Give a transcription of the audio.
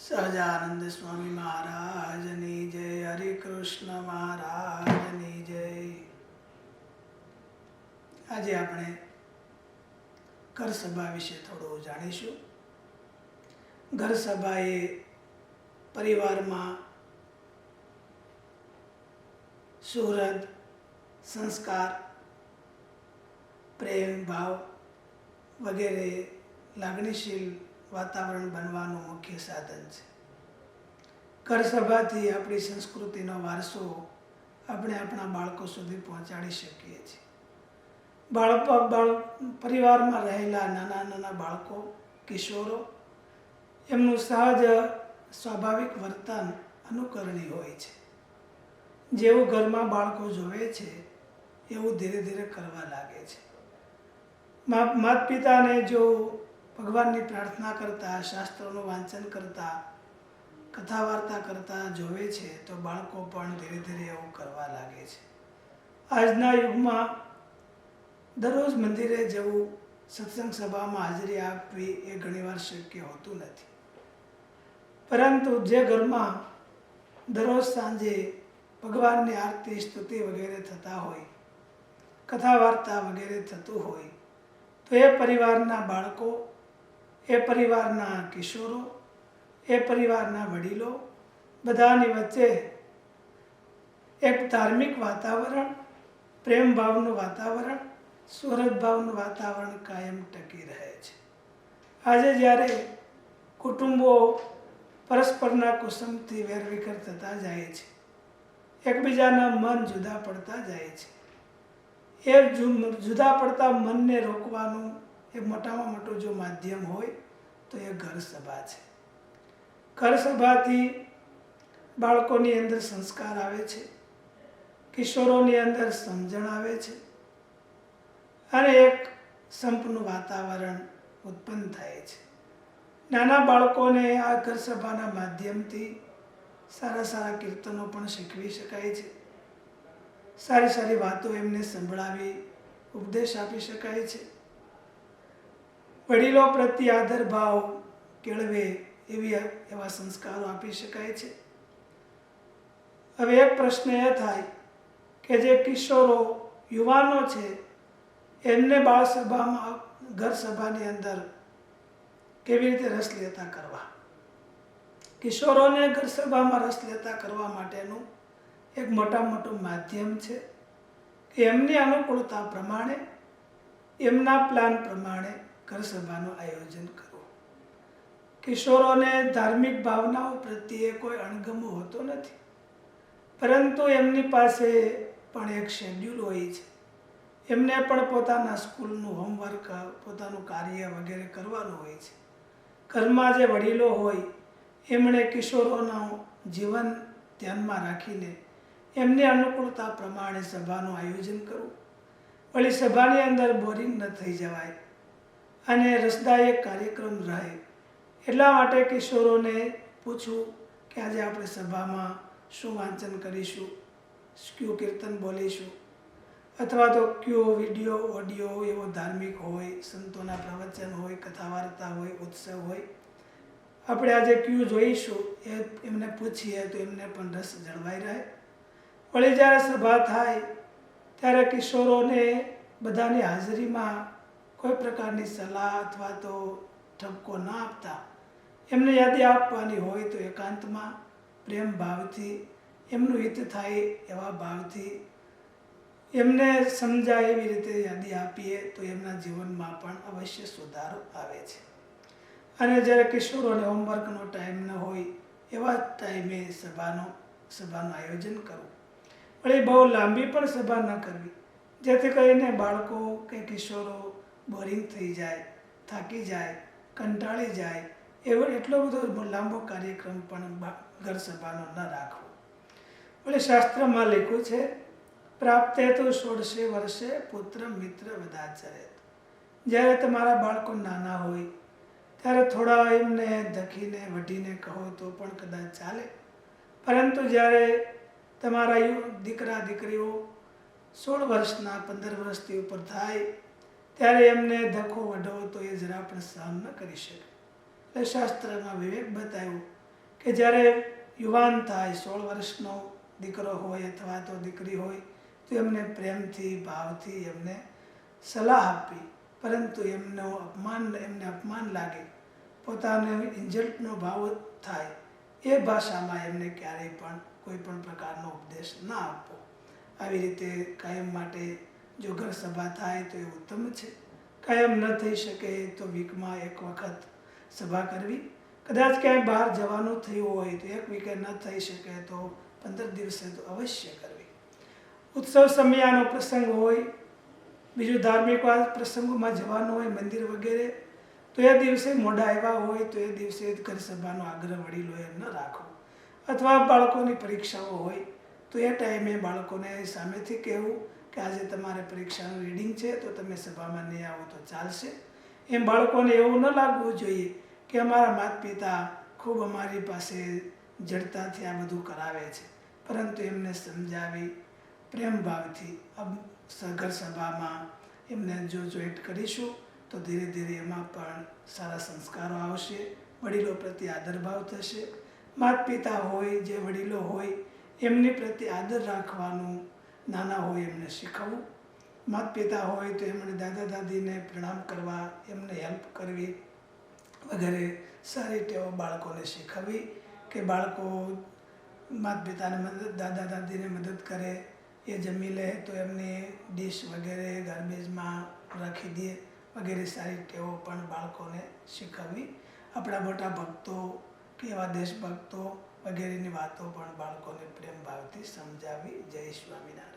સહજાનંદ સ્વામી મહારાજની જય, હરે કૃષ્ણ મહારાજની જય। આજે આપણે ઘર સભા વિશે થોડું જાણીશું। ઘર સભા એ પરિવારમાં સુહૃદ, સંસ્કાર, પ્રેમ ભાવ વગેરે લાગણીશીલ વાતાવરણ બનવાનું મુખ્ય સાધન છે। ઘર સભાથી આપણી સંસ્કૃતિનો વારસો આપણે આપણા બાળકો સુધી પહોંચાડી શકીએ છીએ। પરિવારમાં રહેલા નાના નાના બાળકો, કિશોરો, એમનું સહજ સ્વાભાવિક વર્તન અનુકરણી હોય છે। જેવું ઘરમાં બાળકો જોવે છે એવું ધીરે ધીરે કરવા લાગે છે। માતા પિતાને જો ભગવાનની પ્રાર્થના કરતા, શાસ્ત્રોનું વાંચન કરતા, કથા વાર્તા કરતા જોવે છે તો બાળકો પણ ધીરે ધીરે એવું કરવા લાગે છે। આજના યુગમાં દરરોજ મંદિરે જવું, સત્સંગ સભામાં હાજરી આપવી એ ઘણીવાર શક્ય હોતું નથી, પરંતુ જે ઘરમાં દરરોજ સાંજે ભગવાનની આરતી, સ્તુતિ વગેરે થતા હોય, કથા વાર્તા વગેરે થતું હોય, તો એ પરિવારના બાળકો, એ પરિવારના કિશોરો, એ પરિવારના વડીલો બધાની વચ્ચે એક ધાર્મિક વાતાવરણ, પ્રેમ ભાવનું વાતાવરણ, સુહૃદ ભાવનું વાતાવરણ કાયમ ટકી રહે છે। આજે જ્યારે કુટુંબો પરસ્પરના કુસુમથી વેરવિખેર થતા જાય છે, એકબીજાના મન જુદા પડતા જાય છે, એ જુદા પડતા મનને રોકવાનું એક મોટામાં મોટું જો માધ્યમ હોય તો એ ઘર સભા છે। ઘર સભાથી બાળકોની અંદર સંસ્કાર આવે છે, કિશોરોની અંદર સમજણ આવે છે અને એક સંપનું વાતાવરણ ઉત્પન્ન થાય છે। નાના બાળકોને આ ઘર સભાના માધ્યમથી સારા સારા કીર્તનો પણ શીખવી શકાય છે, સારી સારી વાતો એમને સંભળાવી ઉપદેશ આપી શકાય છે, વડીલો પ્રત્યે આદર ભાવ કેળવે એવા સંસ્કારો આપી શકાય છે। હવે એક પ્રશ્ન એ થાય કે જે કિશોરો, યુવાનો છે, એમને બાળ સભામાં, ઘર સભાની અંદર કેવી રીતે રસ લેતા કરવા? કિશોરોને ઘર સભામાં રસ લેતા કરવા માટેનું એક મોટું માધ્યમ છે કે એમની અનુકૂળતા પ્રમાણે, એમના પ્લાન પ્રમાણે ઘર સભાનું આયોજન કરવું। કિશોરોને ધાર્મિક ભાવનાઓ પ્રત્યે કોઈ અણગમો હોતો નથી, પરંતુ એમની પાસે પણ એક શેડ્યુલ હોય છે, એમને પણ પોતાના સ્કૂલનું હોમવર્ક, પોતાનું કાર્ય વગેરે કરવાનું હોય છે। ઘરમાં જે વડીલો હોય એમણે કિશોરોનું જીવન ધ્યાનમાં રાખીને એમની અનુકૂળતા પ્રમાણે સભાનું આયોજન કરવું, વળી સભાની અંદર બોરિંગ ન થઈ જવાય અને રસદાયક કાર્યક્રમ રહે એટલા માટે કિશોરોને પૂછવું કે આજે આપણે સભામાં શું વાંચન કરીશું, કયું કીર્તન બોલીશું, અથવા તો કયો વિડીયો, ઓડિયો એવો ધાર્મિક હોય, સંતોના પ્રવચન હોય, કથા વાર્તા હોય, ઉત્સવ હોય, આપણે આજે કયું જોઈશું એ એમને પૂછીએ તો એમને પણ રસ જળવાઈ રહે। વળી જ્યારે સભા થાય ત્યારે કિશોરોને બધાની હાજરીમાં કોઈ પ્રકારની સલાહ અથવા તો ઠપકો ન આપતા એમને યાદી આપવાની હોય તો એકાંતમાં પ્રેમ ભાવથી, એમનું હિત થાય એવા ભાવથી, એમને સમજાય એવી રીતે યાદી આપીએ તો એમના જીવનમાં પણ અવશ્ય સુધારો આવે છે। અને જ્યારે કિશોરોને હોમવર્કનો ટાઈમ ન હોય એવા ટાઈમે સભાનું આયોજન કરવું, વળી બહુ લાંબી પણ સભા ન કરવી, જેથી કરીને બાળકો કે કિશોરો બોરિંગ થઈ જાય, થાકી જાય, કંટાળી જાય, એટલો બધો લાંબો કાર્યક્રમ પણ ઘર સભાનો ન રાખવો। વળી શાસ્ત્રમાં લખ્યું છે, પ્રાપ્તે તો 16 વર્ષે પુત્ર મિત્ર વદાચરેત। જ્યારે તમારા બાળકો નાના હોય ત્યારે થોડા એમને ધખીને વઢીને કહો તો પણ કદાચ ચાલે, પરંતુ જ્યારે તમારા દીકરા દીકરીઓ 16 વર્ષના, 15 વર્ષથી ઉપર થાય ત્યારે એમને ધક્કો વઢો તો એ જરા પણ સહન ન કરી શકે। એટલે શાસ્ત્રમાં વિવેક બતાવ્યું કે જ્યારે યુવાન થાય, 16 વર્ષનો દીકરો હોય અથવા તો દીકરી હોય, તો એમને પ્રેમથી, ભાવથી એમને સલાહ આપવી, પરંતુ એમને અપમાન લાગે, પોતાને ઇન્સલ્ટનો ભાવ થાય, એ ભાષામાં એમને ક્યારેય પણ કોઈ પણ પ્રકારનો ઉપદેશ ના આપવો. આવી રીતે કાયમ માટે જો ઘર સભા થાય તો એ ઉત્તમ છે. કાયમ ન થઈ શકે તો વીકમાં એક વખત સભા કરવી. કદાચ ક્યાંય બહાર જવાનું થયું હોય તો એક વીકે ન થઈ શકે તો 15 દિવસે તો અવશ્ય કરવી. ઉત્સવ સમયાનો પ્રસંગ હોય, બીજું ધાર્મિક પ્રસંગોમાં જવાનું હોય, મંદિર વગેરે, તો એ દિવસે મોડા આવ્યા હોય તો એ દિવસે ઘર સભાનો આગ્રહ વડીલોએ ન રાખવો. અથવા બાળકોની પરીક્ષાઓ હોય તો એ ટાઈમે બાળકોને સામેથી કહેવું કે આજે તમારે પરીક્ષાનું રીડિંગ છે તો તમે સભામાં નહીં આવો તો ચાલશે. એમ બાળકોને એવું ન લાગવું જોઈએ કે અમારા માતા પિતા ખૂબ અમારી પાસે જડતાથી આ બધું કરાવે છે, પરંતુ એમને સમજાવી પ્રેમ ભાવથી ઘર સભામાં એમને જો જોઈન્ટ કરીશું તો ધીરે ધીરે એમાં પણ સારા સંસ્કારો આવશે, વડીલો પ્રત્યે આદરભાવ થશે. માતા પિતા હોય, જે વડીલો હોય, એમની પ્રત્યે આદર રાખવાનું નાના હોય એમને શીખવવું. માતા પિતા હોય તો એમણે દાદા દાદીને પ્રણામ કરવા, એમને હેલ્પ કરવી વગેરે સારી ટેવો બાળકોને શીખવવી, કે બાળકો માતા પિતાને દાદા દાદીને મદદ કરે, એ જમી લે તો એમની ડીશ વગેરે ગાર્બેજમાં રાખી દે વગેરે સારી ટેવો પણ બાળકોને શીખવવી. આપણા મોટા ભક્તો કે એવા દેશભક્તો વગેરેની વાતો પણ બાળકોને પ્રેમ ભાવથી સમજાવી. જય સ્વામિનારાયણ.